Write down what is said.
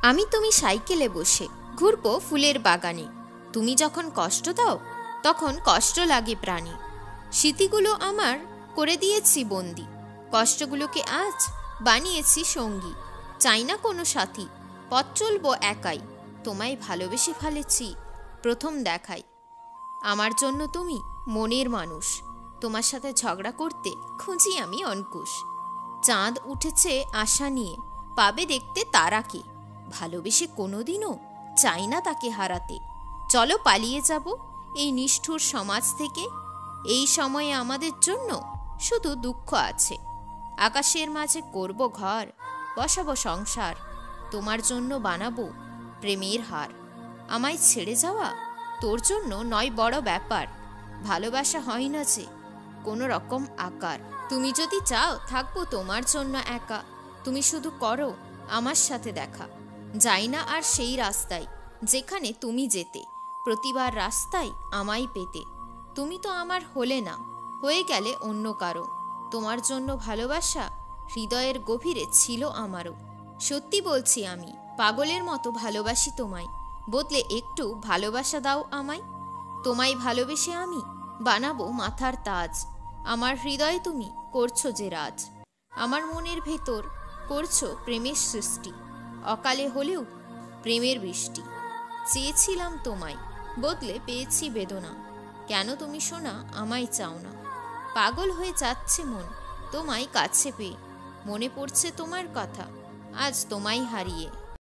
আমি তুমি সাইকেলে বসে ঘুরবো ফুলের বাগানে। তুমি যখন কষ্ট দাও তখন কষ্ট লাগে প্রাণে। স্মৃতিগুলো আমার করে দিয়েছি বন্দি, কষ্টগুলোকে আজ বানিয়েছি সঙ্গী। চাই না কোনো সাথী, পথ চলবো একাই। তোমায় ভালোবেসে ফেলেছি প্রথম দেখাই। আমার জন্য তুমি মনের মানুষ, তোমার সাথে ঝগড়া করতে খুঁজি আমি অঙ্কুশ। চাঁদ উঠেছে আশা নিয়ে, পাবে দেখতে তারাকে। ভালোবেসে কোনোদিনও চাই না তাকে হারাতে। চলো পালিয়ে যাব এই নিষ্ঠুর সমাজ থেকে। এই সময়ে আমাদের জন্য শুধু দুঃখ আছে। আকাশের মাঝে করব ঘর, বসাবো সংসার। তোমার জন্য বানাবো প্রেমের হার। আমায় ছেড়ে যাওয়া তোর জন্য নয় বড় ব্যাপার। ভালোবাসা হয় না যে কোনো রকম আকার। তুমি যদি চাও থাকবো তোমার জন্য একা। তুমি শুধু করো আমার সাথে দেখা। যাই না আর সেই রাস্তায় যেখানে তুমি যেতে। প্রতিবার রাস্তায় আমায় পেতে। তুমি তো আমার হলে না, হয়ে গেলে অন্য কারো। তোমার জন্য ভালোবাসা হৃদয়ের গভীরে ছিল আমারও। সত্যি বলছি আমি পাগলের মতো ভালোবাসি তোমায়। বদলে একটু ভালোবাসা দাও আমায়। তোমায় ভালোবেসে আমি বানাবো মাথার তাজ। আমার হৃদয়ে তুমি করছো যে রাজ। আমার মনের ভেতর করছো প্রেমের সৃষ্টি। অকালে হলেও প্রেমের বৃষ্টি। চেয়েছিলাম তোমায়, বদলে পেয়েছি বেদনা। কেন তুমি শোনা আমায় চাও না? পাগল হয়ে যাচ্ছে মন তোমায় কাছে পেয়ে। মনে পড়ছে তোমার কথা আজ তোমায় হারিয়ে।